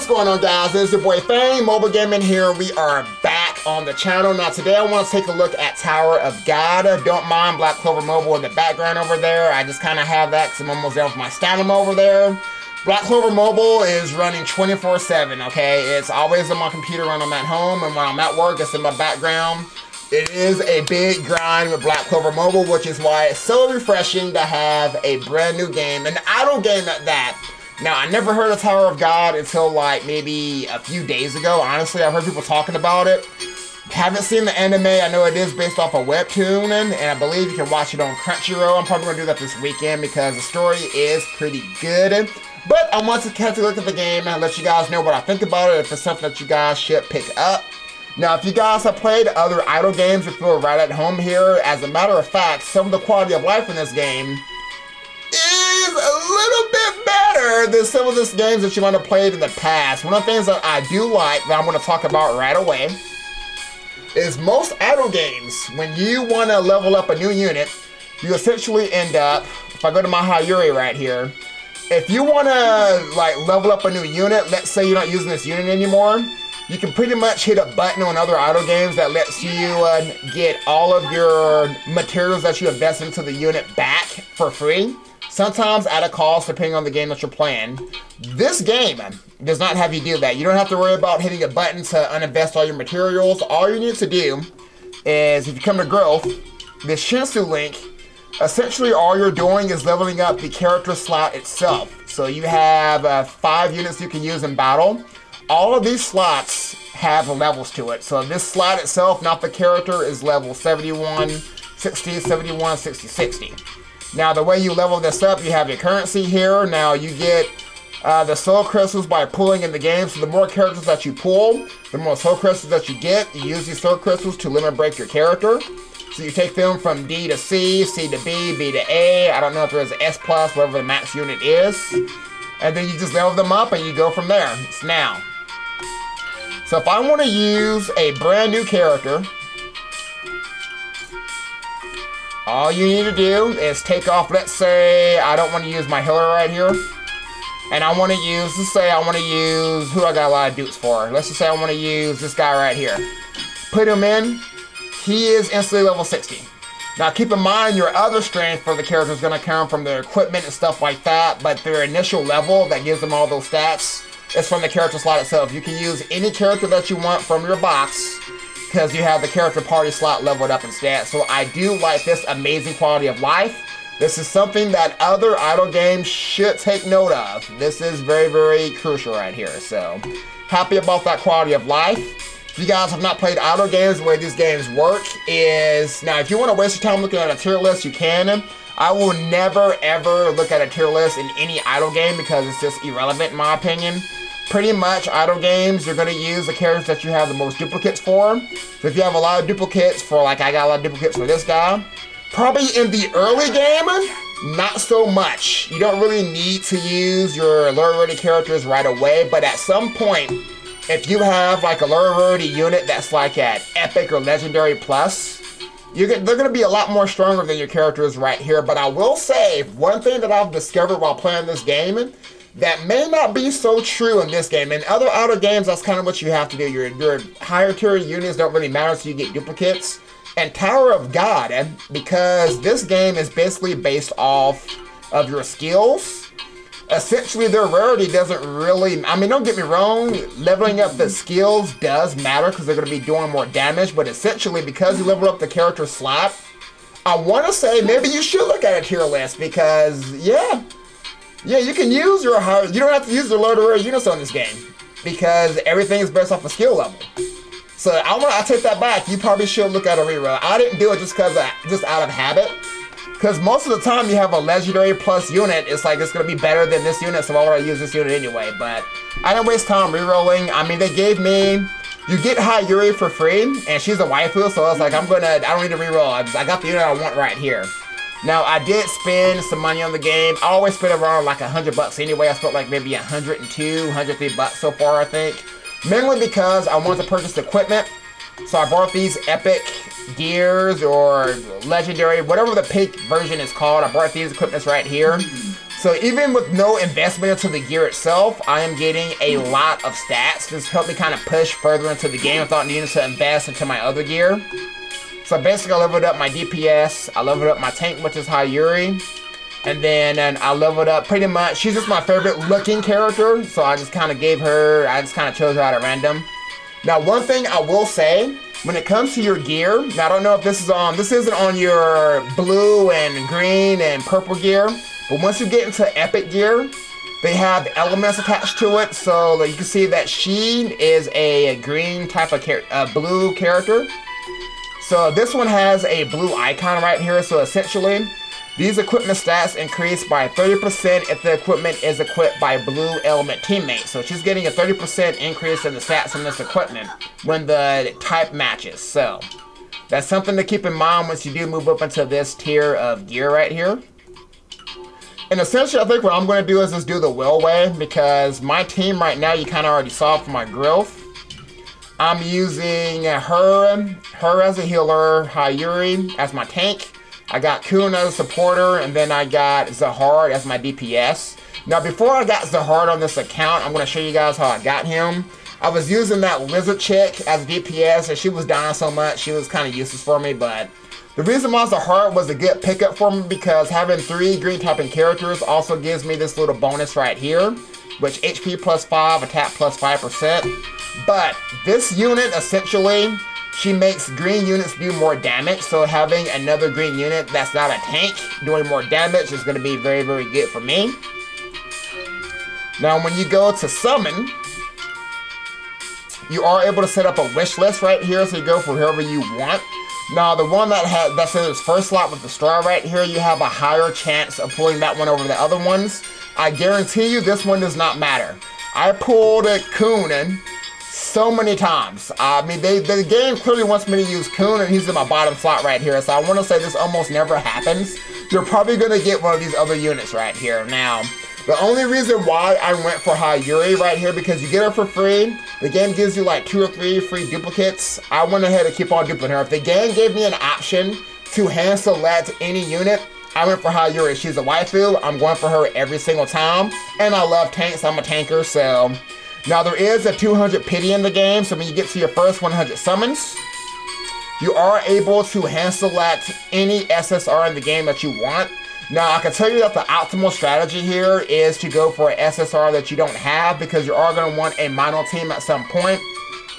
What's going on, guys? It's your boy Fang, Mobile Gaming here. We are back on the channel. Now today I want to take a look at Tower of God. Don't mind Black Clover Mobile in the background over there. I just kind of have that because I'm almost there with my Stanum over there. Black Clover Mobile is running 24/7, okay? It's always on my computer when I'm at home, and when I'm at work, it's in my background. It is a big grind with Black Clover Mobile, which is why it's so refreshing to have a brand new game, an idle game at that. Now, I never heard of Tower of God until like maybe a few days ago. Honestly, I've heard people talking about it. Haven't seen the anime. I know it is based off a webtoon, and I believe you can watch it on Crunchyroll. I'm probably going to do that this weekend because the story is pretty good. But I want to take a look at the game and let you guys know what I think about it, if it's something that you guys should pick up. Now, if you guys have played other idle games or feel right at home here, as a matter of fact, some of the quality of life in this game is a little bit better than some of these games that you might have played in the past. One of the things that I do like, that I'm going to talk about right away, is most idle games, when you want to level up a new unit, you essentially end up, if I go to my Hayuri right here, if you want to like level up a new unit, let's say you're not using this unit anymore, you can pretty much hit a button on other idle games that lets you get all of your materials that you invest into the unit back for free. Sometimes at a cost, depending on the game that you're playing. This game does not have you do that. You don't have to worry about hitting a button to uninvest all your materials. All you need to do is, if you come to growth, this Shinsu link, essentially all you're doing is leveling up the character slot itself. So you have 5 units you can use in battle. All of these slots have levels to it. So this slot itself, not the character, is level 71, 60, 71, 60, 60. Now, the way you level this up, you have your currency here. Now, you get the soul crystals by pulling in the game. So the more characters that you pull, the more soul crystals that you get. You use these soul crystals to limit break your character. So you take them from D to C, C to B, B to A. I don't know if there's an S+, whatever the max unit is. And then you just level them up and you go from there. It's now. So if I want to use a brand new character, all you need to do is take off, let's say, I don't want to use my healer right here. And I want to use, let's say I want to use, who I got a lot of dupes for. Let's just say I want to use this guy right here. Put him in, he is instantly level 60. Now keep in mind your other strength for the character is going to come from their equipment and stuff like that. But their initial level that gives them all those stats is from the character slot itself. You can use any character that you want from your box, because you have the character party slot leveled up instead. So I do like this amazing quality of life. This is something that other idle games should take note of. This is very, very crucial right here. So happy about that quality of life. If you guys have not played idle games, the way these games work is, now if you want to waste your time looking at a tier list, you can. I will never ever look at a tier list in any idle game because it's just irrelevant in my opinion. Pretty much, idle games, you're going to use the characters that you have the most duplicates for. So if you have a lot of duplicates for, like I got a lot of duplicates for this guy, probably in the early game, not so much. You don't really need to use your lower rated characters right away, but at some point, if you have like a lower rated unit that's like at Epic or Legendary Plus, they're going to be a lot more stronger than your characters right here. But I will say, one thing that I've discovered while playing this game, that may not be so true in this game. In other idle games, that's kind of what you have to do. Your higher tier units don't really matter, so you get duplicates. And Tower of God, because this game is basically based off of your skills, essentially their rarity doesn't really, I mean, don't get me wrong, leveling up the skills does matter because they're going to be doing more damage, but essentially because you level up the character slot, I want to say maybe you should look at a tier list because, yeah, you can use your higher, you don't have to use the low to rare units on this game because everything is based off a skill level. So I take that back. You probably should look at a reroll. I didn't do it just out of habit. Because most of the time you have a legendary plus unit, it's like it's going to be better than this unit, so I'll already use this unit anyway. But I didn't waste time rerolling. I mean, they gave me, you get Hayuri for free, and she's a waifu, so I was like, I don't need to reroll. I got the unit I want right here. Now, I did spend some money on the game. I always spend around like $100 anyway. I spent like maybe 102, 103 bucks so far, I think. Mainly because I wanted to purchase equipment. So I bought these epic gears or legendary, whatever the peak version is called. I bought these equipments right here. So even with no investment into the gear itself, I am getting a lot of stats. This helped me kind of push further into the game without needing to invest into my other gear. So basically I leveled up my DPS, I leveled up my tank, which is Hayuri. And then I leveled up pretty much, she's just my favorite looking character, so I just kind of chose her out at random. Now one thing I will say, when it comes to your gear, now I don't know if this isn't on your blue and green and purple gear, but once you get into epic gear, they have elements attached to it, so you can see that she is a green type of blue character. So this one has a blue icon right here, so essentially, these equipment stats increase by 30% if the equipment is equipped by blue element teammates. So she's getting a 30% increase in the stats on this equipment when the type matches. So that's something to keep in mind once you do move up into this tier of gear right here. And essentially, I think what I'm going to do is just do the well way, because my team right now, you kind of already saw for my growth. I'm using her as a healer, Hayuri as my tank. I got Kun as a supporter, and then I got Zahard as my DPS. Now, before I got Zahard on this account, I'm going to show you guys how I got him. I was using that lizard chick as a DPS, and she was dying so much, she was kind of useless for me, but the reason why Zahard was a good pickup for me, because having 3 green typing characters also gives me this little bonus right here, which HP plus 5, attack plus 5%. But this unit, essentially, she makes green units do more damage, so having another green unit that's not a tank doing more damage is going to be very, very good for me. Now, when you go to summon, you are able to set up a wish list right here, so you go for whoever you want. Now, the one that's in its first slot with the star right here, you have a higher chance of pulling that one over the other ones. I guarantee you this one does not matter. I pulled a Kun so many times. I mean, the game clearly wants me to use Kun, and he's in my bottom slot right here. So I want to say this almost never happens. You're probably going to get one of these other units right here. Now, the only reason why I went for Hayuri right here, because you get her for free. The game gives you like 2 or 3 free duplicates. I went ahead and keep on duplicating her. If the game gave me an option to hand select any unit, I went for Hayuri. She's a waifu. I'm going for her every single time. And I love tanks. I'm a tanker, so... Now, there is a 200 pity in the game, so when you get to your first 100 summons, you are able to hand select any SSR in the game that you want. Now, I can tell you that the optimal strategy here is to go for an SSR that you don't have, because you are going to want a mono team at some point.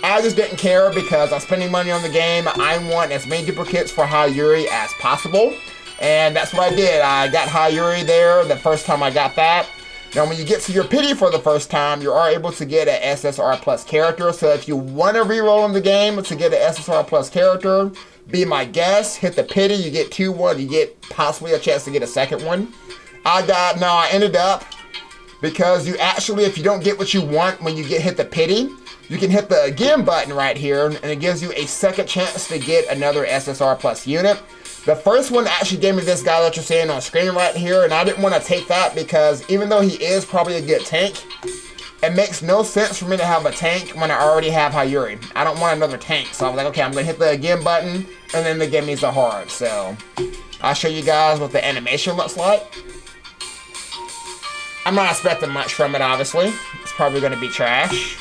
I just didn't care because I'm spending money on the game. I want as many duplicates for Hayuri as possible, and that's what I did. I got Hayuri there the first time I got that. Now, when you get to your pity for the first time, you are able to get an SSR plus character. So if you want to reroll in the game to get an SSR plus character, be my guest, hit the pity, you get 2-1, you get possibly a chance to get a second one. I ended up, because you actually, if you don't get what you want when you hit the pity, you can hit the again button right here, and it gives you a second chance to get another SSR plus unit. The first one actually gave me this guy that you're seeing on screen right here, and I didn't want to take that because even though he is probably a good tank, it makes no sense for me to have a tank when I already have Hayuri. I don't want another tank, so I was like, okay, I'm going to hit the again button, and then they give me Zahard. So, I'll show you guys what the animation looks like. I'm not expecting much from it, obviously. It's probably going to be trash.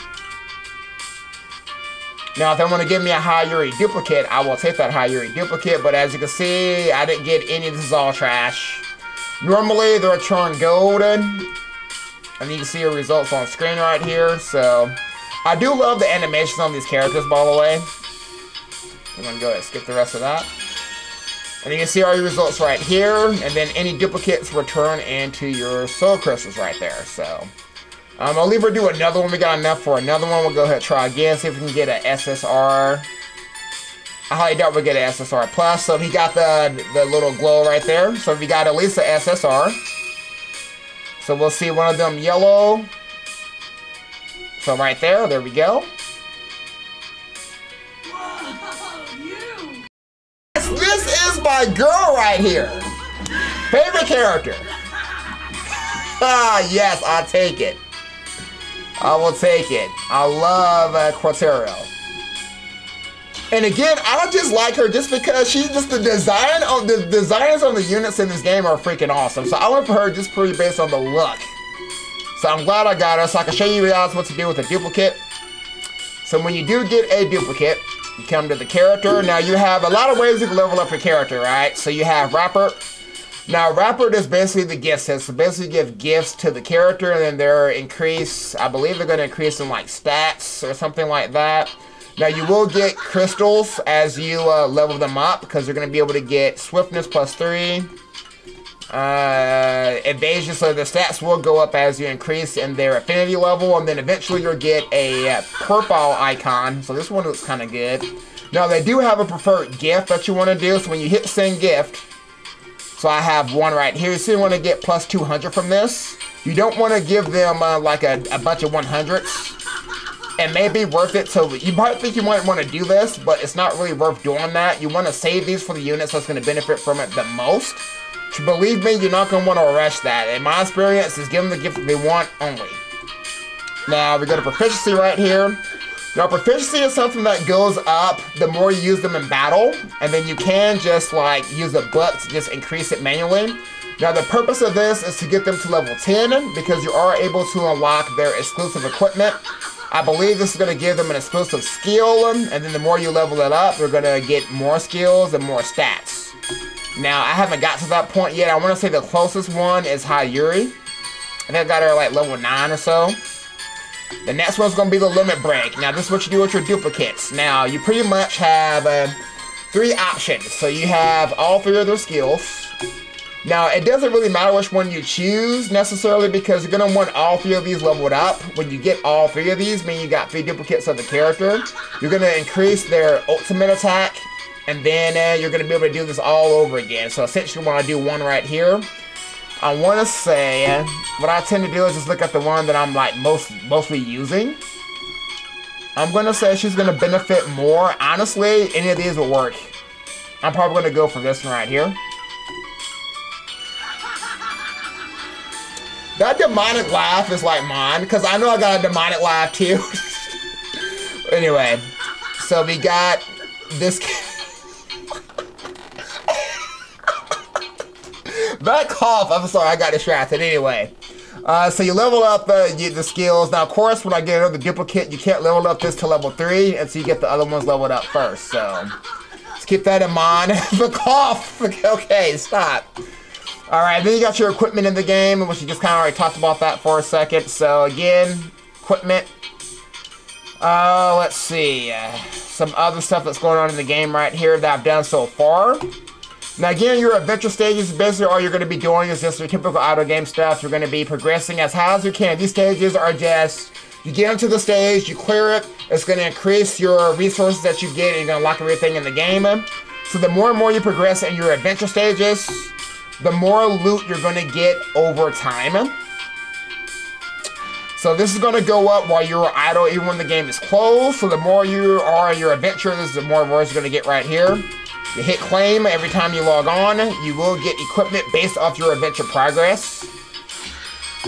Now, if they want to give me a Hayuri duplicate, I will take that Hayuri duplicate, but as you can see, I didn't get any. This is all trash. Normally, they return golden, and you can see your results on screen right here, so I do love the animations on these characters, by the way. I'm going to go ahead and skip the rest of that. And you can see all your results right here, and then any duplicates return into your soul crystals right there, so... I'll leave her do another one. We got enough for another one. We'll go ahead and try again, see if we can get an SSR. I highly doubt we'll get an SSR plus. So he got the little glow right there. So we got at least an SSR. So we'll see one of them yellow. So right there we go. This is my girl right here. Favorite character. Ah, yes, I'll take it. I will take it. I love Quartero. And again, I just like her just because she's just the designs on the units in this game are freaking awesome. So I went for her just pretty based on the look. So I'm glad I got her, so I can show you guys what to do with a duplicate. So when you do get a duplicate, you come to the character. Now you have a lot of ways you can level up your character, right? So you have Rapper. Now Rapper is basically the gift set. So basically you give gifts to the character and then they're increase, I believe they're going to increase in like stats or something like that. Now you will get crystals as you level them up because you're going to be able to get swiftness +3. Evasion, so the stats will go up as you increase in their affinity level, and then eventually you'll get a profile icon. So this one looks kind of good. Now they do have a preferred gift that you want to do, so when you hit send gift, so I have one right here, so you want to get +200 from this. You don't want to give them like a bunch of 100s. It may be worth it, so you might think you might want to do this, but it's not really worth doing that. You want to save these for the units that's going to benefit from it the most. Believe me, you're not going to want to rush that. In my experience, is give them the gift that they want only. Now, we go to proficiency right here. Now, proficiency is something that goes up the more you use them in battle. And then you can just, like, use a book to just increase it manually. Now, the purpose of this is to get them to level 10 because you are able to unlock their exclusive equipment. I believe this is going to give them an exclusive skill. And then the more you level it up, they're going to get more skills and more stats. Now, I haven't got to that point yet. I want to say the closest one is Hayuri. I think I got her like level 9 or so. The next one's going to be the Limit Break. Now, this is what you do with your duplicates. Now, you pretty much have 3 options. So, you have all 3 of their skills. Now, it doesn't really matter which one you choose necessarily because you're going to want all 3 of these leveled up. When you get all 3 of these, meaning you got 3 duplicates of the character, you're going to increase their ultimate attack. And then you're going to be able to do this all over again. So essentially when I do one right here, I want to say, what I tend to do is just look at the one that I'm like mostly using. I'm going to say she's going to benefit more. Honestly, any of these will work. I'm probably going to go for this one right here. That demonic laugh is like mine, because I know I got a demonic laugh too. Anyway, so we got this. That cough, I'm sorry, I got distracted. Anyway, so you level up the skills. Now, of course, when I get another duplicate, you can't level up this to level 3 until you get the other ones leveled up first. So, let's keep that in mind. The cough. Okay, stop. Alright, then you got your equipment in the game, which you just kind of already talked about that for a second. So, again, equipment. Let's see. Some other stuff that's going on in the game right here that I've done so far. Now again, your adventure stages, basically all you're going to be doing is just your typical auto game stuff. You're going to be progressing as high as you can. These stages are just, you get into the stage, you clear it, it's going to increase your resources that you get, and you're going to lock everything in the game. So the more and more you progress in your adventure stages, the more loot you're going to get over time. So this is going to go up while you're idle, even when the game is closed. So the more you are in your adventure, this is the more rewards you're going to get right here. You hit claim every time you log on. You will get equipment based off your adventure progress.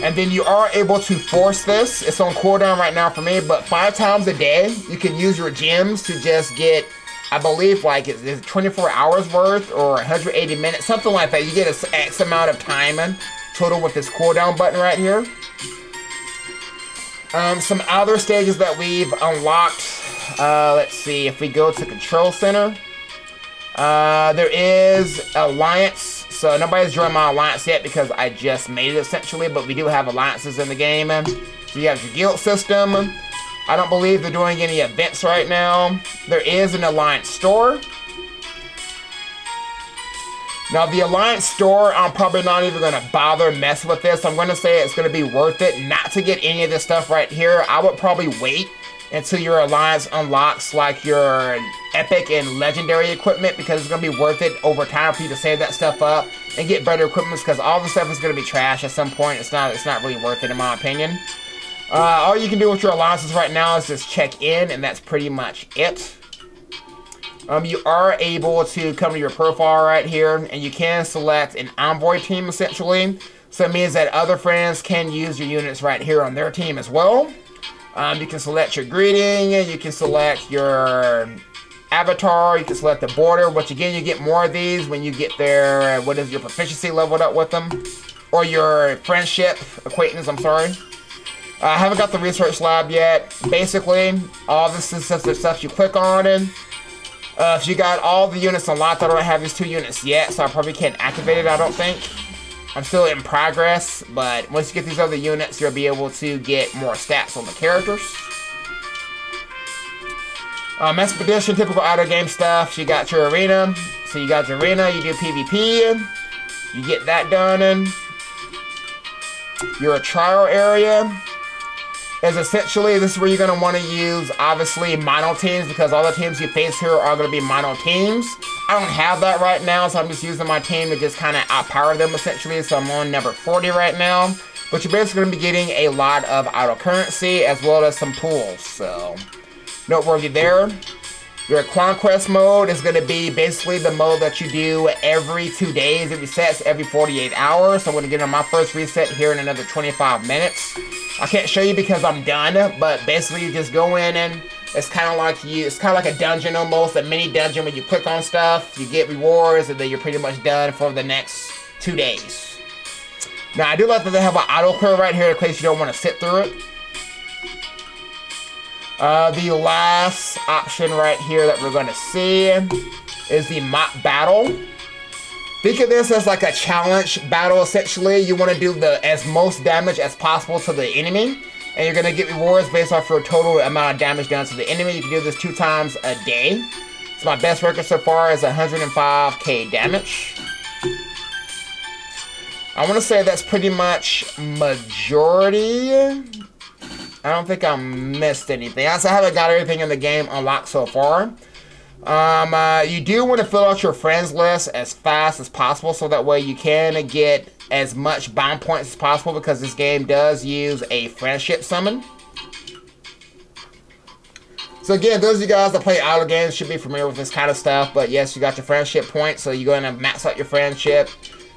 And then you are able to force this. It's on cooldown right now for me, but 5 times a day, you can use your gems to just get, I believe, like, it's 24 hours worth or 180 minutes, something like that. You get an X amount of time total with this cooldown button right here. Some other stages that we've unlocked. Let's see, if we go to Control Center. There is Alliance, so nobody's joined my Alliance yet because I just made it essentially, but we do have Alliances in the game. So you have your guild system. I don't believe they're doing any events right now. There is an Alliance store. Now the Alliance store, I'm probably not even going to bother messing with this. I'm going to say it's going to be worth it not to get any of this stuff right here. I would probably wait until your Alliance unlocks like your epic and legendary equipment, because it's going to be worth it over time for you to save that stuff up and get better equipment, because all the stuff is going to be trash at some point. It's not really worth it in my opinion. All you can do with your Alliances right now is just check in, and that's pretty much it. You are able to come to your profile right here, and you can select an envoy team essentially. So it means that other friends can use your units right here on their team as well. You can select your greeting, you can select your avatar. You can select the border, which again, you get more of these when you get their, what is your proficiency leveled up with them? Or your friendship, acquaintance, I'm sorry. I haven't got the research lab yet. Basically, all this is the stuff you click on and if you got all the units unlocked, I don't have these 2 units yet, so I probably can't activate it, I don't think. I'm still in progress, but once you get these other units, you'll be able to get more stats on the characters. Expedition, typical auto game stuff. So you got your arena. So you got your arena, you do PvP. You get that done in. Your trial area is essentially, this is where you're going to want to use, obviously, mono teams, because all the teams you face here are going to be mono teams. I don't have that right now, so I'm just using my team to just kind of outpower them, essentially. So I'm on number 40 right now. But you're basically going to be getting a lot of auto currency, as well as some pools, so noteworthy there. Your conquest mode is going to be basically the mode that you do every 2 days. It resets every 48 hours. So I'm going to get on my first reset here in another 25 minutes. I can't show you because I'm done, but basically you just go in and it's kind of like a dungeon almost, a mini dungeon where you click on stuff, you get rewards, and then you're pretty much done for the next 2 days. Now I do like that they have an auto clear right here in case you don't want to sit through it. The last option right here that we're going to see is the mock battle. Think of this as like a challenge battle, essentially. You want to do as most damage as possible to the enemy, and you're going to get rewards based off your total amount of damage done to the enemy. You can do this 2 times a day. So my best record so far is 105k damage. I want to say that's pretty much majority. I don't think I missed anything. I haven't got everything in the game unlocked so far. You do want to fill out your friends list as fast as possible, so that way you can get as much bound points as possible, because this game does use a friendship summon. So again, those of you guys that play auto games should be familiar with this kind of stuff, but yes, you got your friendship points, so you're going to max out your friendship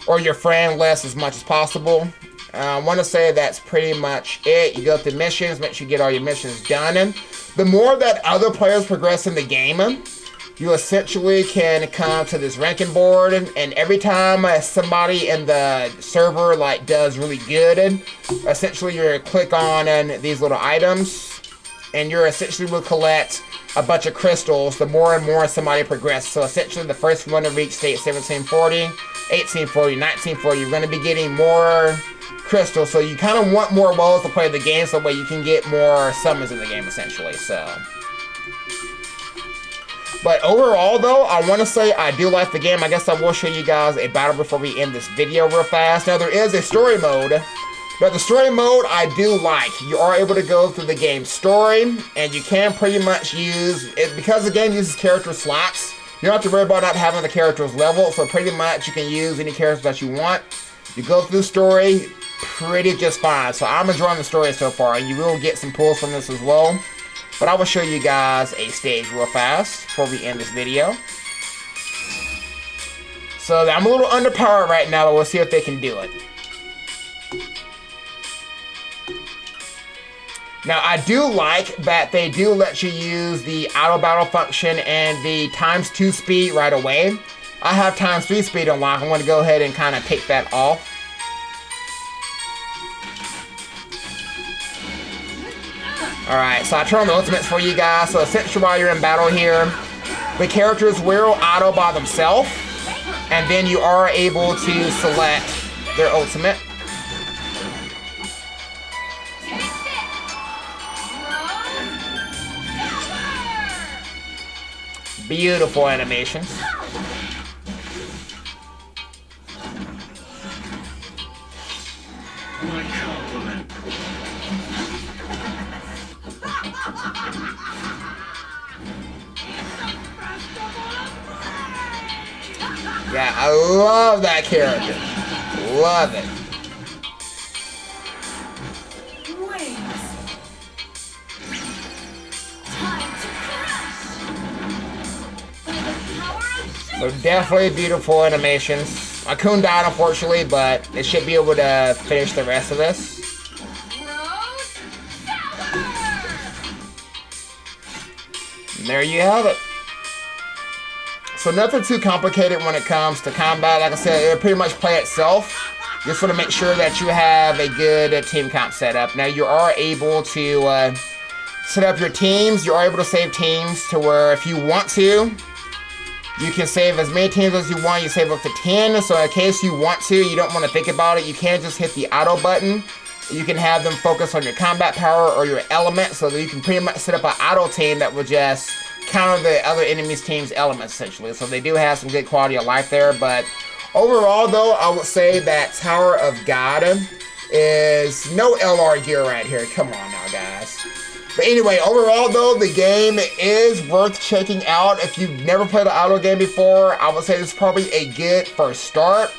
or your friend list as much as possible. I want to say that's pretty much it. You go through missions, make sure you get all your missions done. And the more that other players progress in the game, you essentially can come to this ranking board, and every time somebody in the server does really good, essentially you're click on these little items, and you're essentially will collect a bunch of crystals the more and more somebody progresses. So essentially the first one to reach state 1740, 1840, 1940, you're going to be getting more crystals, so you kind of want more wells to play the game, so that way you can get more summons in the game, essentially. So, but overall though, I want to say I do like the game. I guess I will show you guys a battle before we end this video real fast. Now there is a story mode, but the story mode I do like. You are able to go through the game's story, and you can pretty much use it, because the game uses character slots. You don't have to worry about not having the characters leveled, so pretty much you can use any characters that you want. You go through the story pretty just fine. So I'm enjoying the story so far, and you will get some pulls from this as well. But I will show you guys a stage real fast before we end this video. So I'm a little underpowered right now, but we'll see if they can do it. Now I do like that they do let you use the auto battle function and the ×2 speed right away. I have ×3 speed unlocked. I'm going to go ahead and kind of take that off. Alright, so I turn on the ultimates for you guys. So essentially while you're in battle here, the characters will auto by themselves, and then you are able to select their ultimate. Beautiful animations. Yeah, I love that character. Love it. So definitely beautiful animations. My Coon died unfortunately, but it should be able to finish the rest of this. And there you have it. So nothing too complicated when it comes to combat. Like I said, it'll pretty much play itself. You just want to make sure that you have a good team comp setup. Now you are able to set up your teams. You are able to save teams to where if you want to, you can save as many teams as you want. You save up to 10. So in case you want to, you don't want to think about it, you can just hit the auto button. You can have them focus on your combat power or your element so that you can pretty much set up an auto team that will just counter the other enemy's team's elements essentially. So they do have some good quality of life there. But overall though, I would say that Tower of God is no LR gear right here. Come on now, guys. But anyway, overall though, the game is worth checking out. If you've never played an auto game before, I would say this is probably a good first start.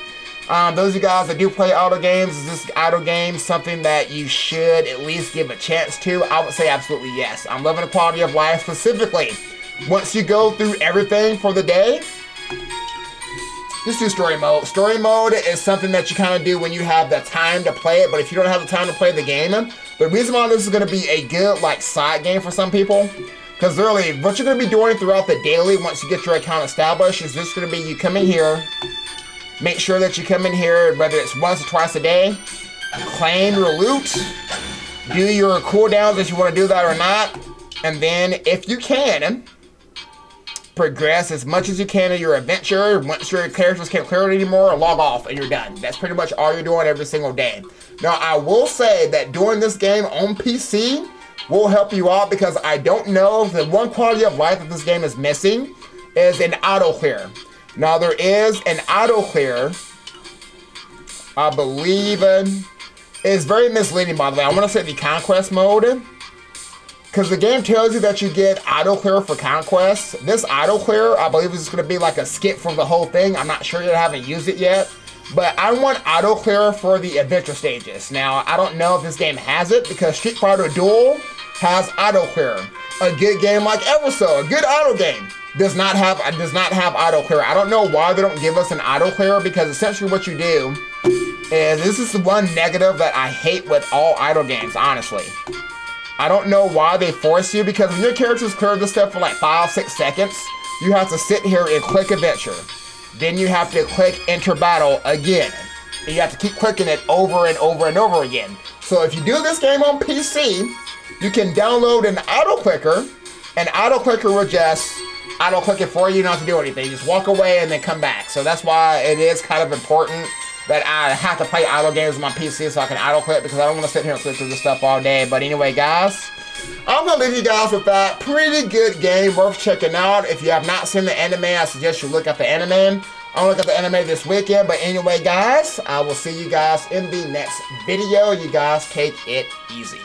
Those of you guys that do play auto games, is this auto game something that you should at least give a chance to? I would say absolutely yes. I'm loving the quality of life specifically. Once you go through everything for the day, just do story mode. Story mode is something that you kind of do when you have the time to play it, but if you don't have the time to play the game, the reason why this is going to be a good like side game for some people, because really what you're going to be doing throughout the daily once you get your account established is just going to be you come in here, make sure that you come in here whether it's once or twice a day, claim your loot, do your cooldowns if you want to do that or not, and then if you can, progress as much as you can in your adventure. Once your characters can't clear it anymore, log off and you're done. That's pretty much all you're doing every single day. Now, I will say that doing this game on PC will help you out because I don't know if the one quality of life that this game is missing is an auto clear. Now, there is an auto clear, I believe, it's very misleading by the way. I want to say the conquest mode, because the game tells you that you get auto clear for conquest. This auto clear, I believe, is going to be like a skip from the whole thing. I'm not sure yet. I haven't used it yet. But I want auto clear for the adventure stages. Now, I don't know if this game has it because Street Fighter Duel has auto clear. A good game like Everso, a good auto game, does not have auto clear. I don't know why they don't give us an auto clear because essentially what you do is, this is the one negative that I hate with all auto games, honestly. I don't know why they force you, because when your characters clear this stuff for like 5-6 seconds, you have to sit here and click adventure. Then you have to click enter battle again. And you have to keep clicking it over and over and over again. So if you do this game on PC, you can download an auto clicker, and auto clicker will just auto click it for you. You don't have to do anything. You just walk away and then come back. So that's why it is kind of important that I have to play auto games on my PC so I can auto clip, because I don't want to sit here and click through this stuff all day. But anyway, guys, I'm going to leave you guys with that. Pretty good game, worth checking out. If you have not seen the anime, I suggest you look at the anime. I'll look at the anime this weekend. But anyway, guys, I will see you guys in the next video. You guys take it easy.